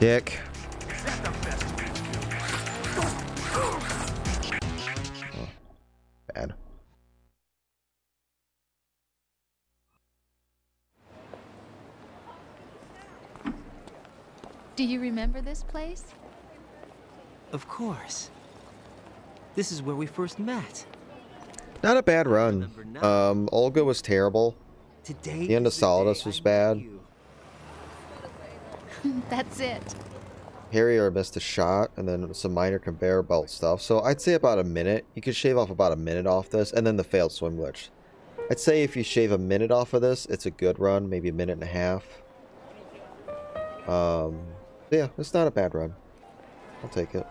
Speaker 1: Dick. Oh, bad.
Speaker 3: Do you remember this place?
Speaker 2: Of course. This is where we first met.
Speaker 1: Not a bad run. Olga was terrible.
Speaker 2: Today
Speaker 1: The end of
Speaker 2: is the day
Speaker 1: Solidus was
Speaker 2: I met
Speaker 1: bad.
Speaker 2: you.
Speaker 3: That's it.
Speaker 1: Harrier missed a shot, and then some minor conveyor belt stuff. So I'd say about a minute. You could shave off about a minute off this, and then the failed swim glitch. I'd say if you shave a minute off of this, it's a good run, maybe a minute and a half. Yeah, it's not a bad run. I'll take it.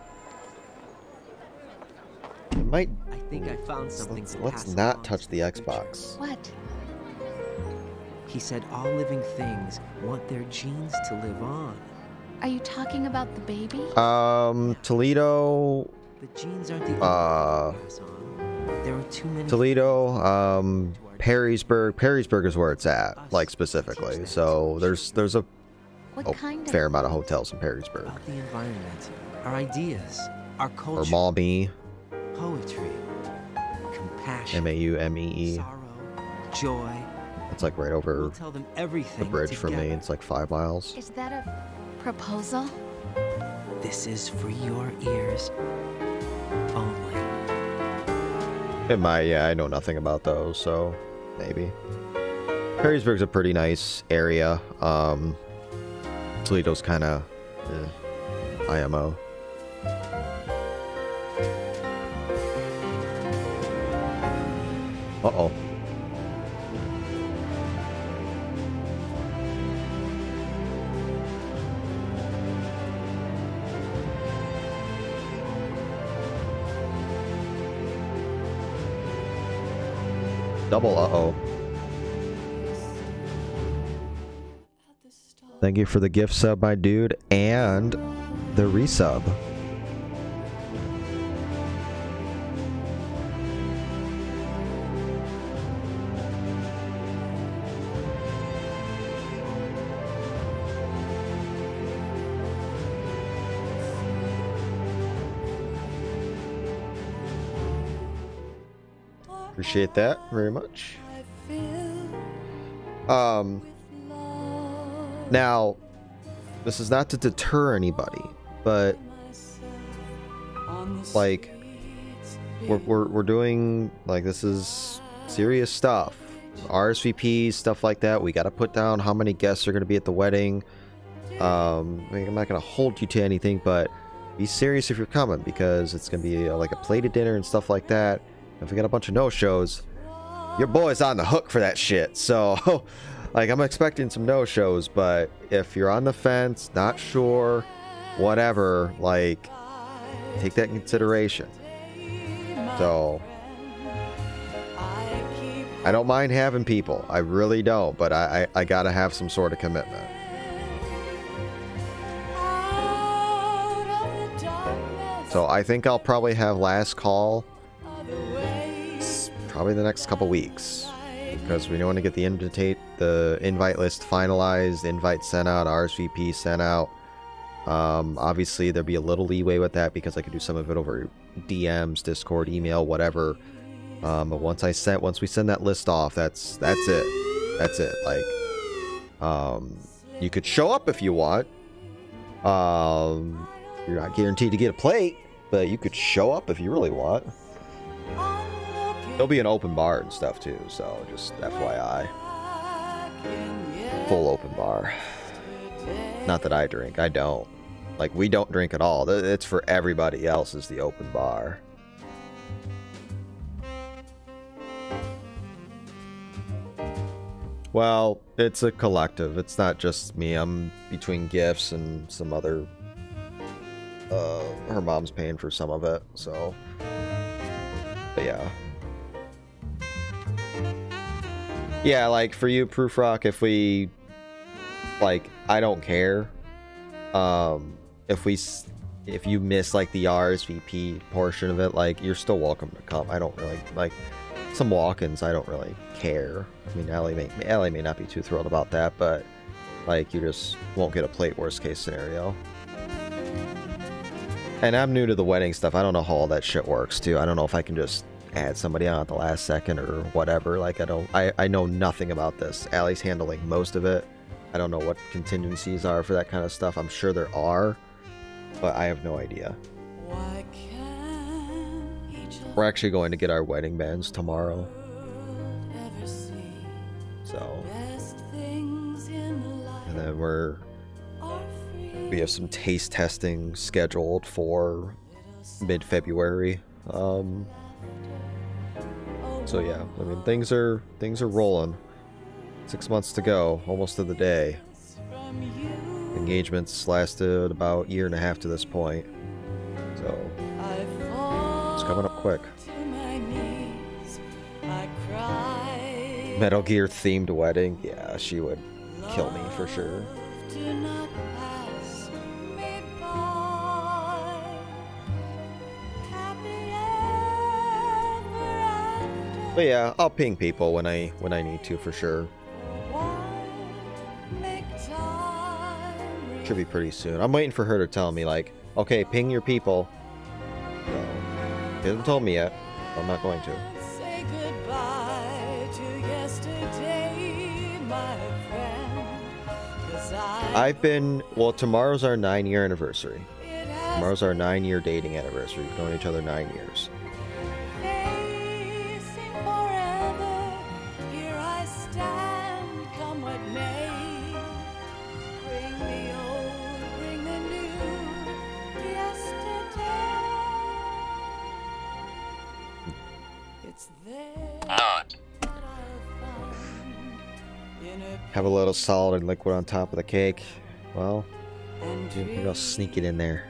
Speaker 1: It might.
Speaker 2: I think I found something to
Speaker 1: Let's
Speaker 2: pass
Speaker 1: not
Speaker 2: along
Speaker 1: touch
Speaker 2: to
Speaker 1: the
Speaker 2: future.
Speaker 1: Xbox.
Speaker 3: What?
Speaker 2: He said all living things want their genes to live on.
Speaker 3: Are you talking about the baby?
Speaker 1: Toledo.
Speaker 2: The genes aren't the only thing to pass on. There are too many.
Speaker 1: Toledo, Perrysburg. Perrysburg is where it's at, like specifically. So there's a
Speaker 3: What kind of
Speaker 1: fair amount of hotels in Perrysburg.
Speaker 2: About the environment, our ideas, our
Speaker 1: Or
Speaker 2: culture,
Speaker 1: Maumee,
Speaker 2: poetry, compassion,
Speaker 1: Maumee.
Speaker 2: sorrow, joy.
Speaker 1: It's like right over
Speaker 2: We'll tell them everything
Speaker 1: the bridge from me.
Speaker 2: together.
Speaker 1: It's like 5 miles.
Speaker 3: Is that a proposal?
Speaker 2: This is for your ears only.
Speaker 1: It might, yeah, I know nothing about those, so maybe. Perrysburg's a pretty nice area. Toledo's kind of IMO. Uh-oh. Double uh-oh. Thank you for the gift sub, my dude, and the resub. Appreciate that very much. Now, this is not to deter anybody, but like we're doing, like, this is serious stuff. RSVPs, stuff like that. We got to put down how many guests are going to be at the wedding. I mean, I'm not going to hold you to anything, but be serious if you're coming, because it's going to be like a plated dinner and stuff like that. If we got a bunch of no-shows, your boy's on the hook for that shit. So, like, I'm expecting some no-shows, but if you're on the fence, not sure, whatever, like, take that in consideration. So, I don't mind having people. I really don't, but I gotta have some sort of commitment. So, I think I'll probably have last call probably the next couple weeks, because we want to get the invite list finalized, invite sent out, RSVP sent out. Obviously there'll be a little leeway with that because I could do some of it over DMs, Discord, email, whatever. But once we send that list off, that's it. Like, you could show up if you want. You're not guaranteed to get a plate, but you could show up if you really want. There'll be an open bar and stuff too, so just FYI. Full open bar. Not that I drink, I don't. Like, we don't drink at all. It's for everybody else, is the open bar. Well, it's a collective. It's not just me. I'm between gifts and some other... her mom's paying for some of it, so... But yeah. Yeah, like, for you, Proofrock, if we... Like, I don't care. If you miss, like, the RSVP portion of it, like, you're still welcome to come. I don't really... Like, some walk-ins, I don't really care. I mean, Ellie may not be too thrilled about that, but... Like, you just won't get a plate, worst case scenario. And I'm new to the wedding stuff. I don't know how all that shit works, too. I don't know if I can just add somebody on at the last second or whatever. Like, I know nothing about this. Allie's handling most of it. I don't know what contingencies are for that kind of stuff. I'm sure there are, but I have no idea. We're actually going to get our wedding bands tomorrow. So, and then we have some taste testing scheduled for mid-February. So yeah, I mean, things are rolling. 6 months to go, almost to the day. Engagements lasted about a year and a half to this point, so it's coming up quick. Metal Gear themed wedding, yeah, she would kill me for sure. But yeah, I'll ping people when I need to for sure. Should be pretty soon. I'm waiting for her to tell me, like, okay, ping your people. So, she hasn't told me yet. I'm not going to. Well, tomorrow's our 9-year anniversary. Tomorrow's our 9-year dating anniversary. We've known each other 9 years. Have a little solid liquid on top of the cake. Well, maybe I'll sneak it in there.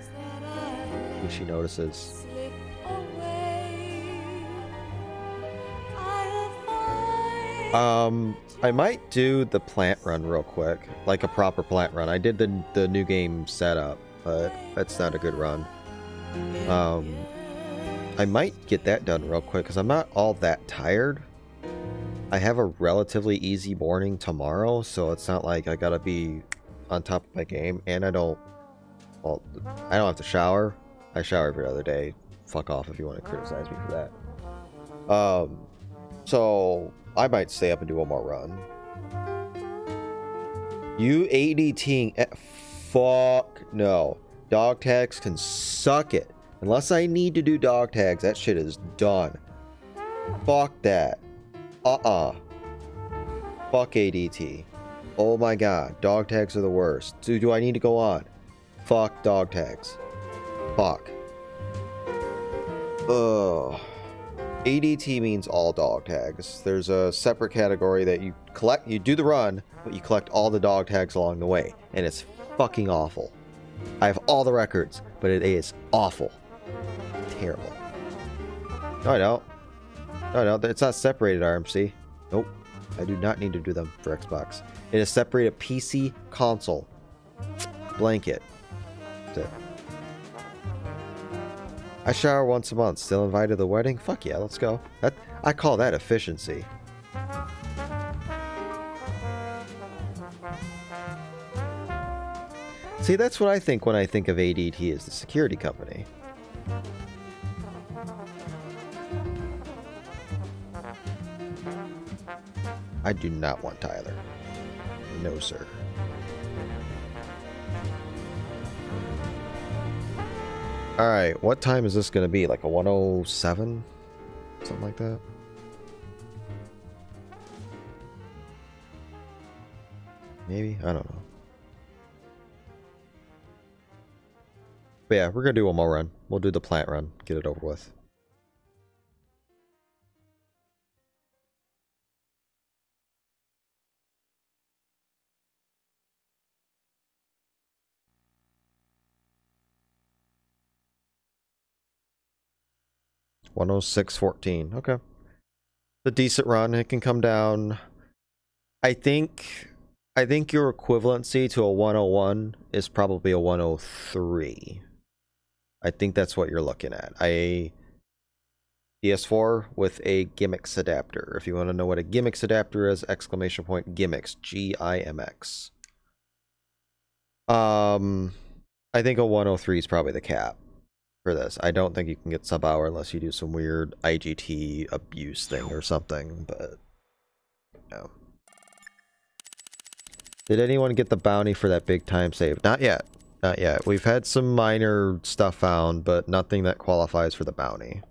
Speaker 1: If she notices. I might do the plant run real quick, like a proper plant run. I did the new game setup, but that's not a good run. I might get that done real quick because I'm not all that tired. I have a relatively easy morning tomorrow, so it's not like I gotta be on top of my game, and I don't have to shower. I shower every other day. Fuck off if you want to criticize me for that. So I might stay up and do one more run. You ADTing, fuck no. Dog tags can suck it. Unless I need to do dog tags, that shit is done. Fuck that. Fuck ADT. Oh my god, dog tags are the worst. Do I need to go on? Fuck dog tags. Fuck. Ugh. ADT means all dog tags. There's a separate category that you collect, you do the run, but you collect all the dog tags along the way. And it's fucking awful. I have all the records, but it is awful. Terrible. No, I don't. No, it's not separated, RMC. Nope. I do not need to do them for Xbox. It is separated PC, console. Blanket. That's it. I shower once a month. Still invited to the wedding? Fuck yeah, let's go. I call that efficiency. See, that's what I think when I think of ADT as the security company. I do not want Tyler. No, sir. Alright, what time is this going to be? Like a 107? Something like that? Maybe? I don't know. But yeah, we're going to do one more run. We'll do the plant run. Get it over with. 106.14. Okay. It's a decent run. It can come down. I think your equivalency to a 101 is probably a 103. I think that's what you're looking at. PS4 with a gimmicks adapter. If you want to know what a gimmicks adapter is, exclamation point gimmicks, G-I-M-X. I think a 103 is probably the cap for this. I don't think you can get sub-hour unless you do some weird IGT abuse thing or something, but no. Did anyone get the bounty for that big time save? Not yet. Not yet. We've had some minor stuff found, but nothing that qualifies for the bounty.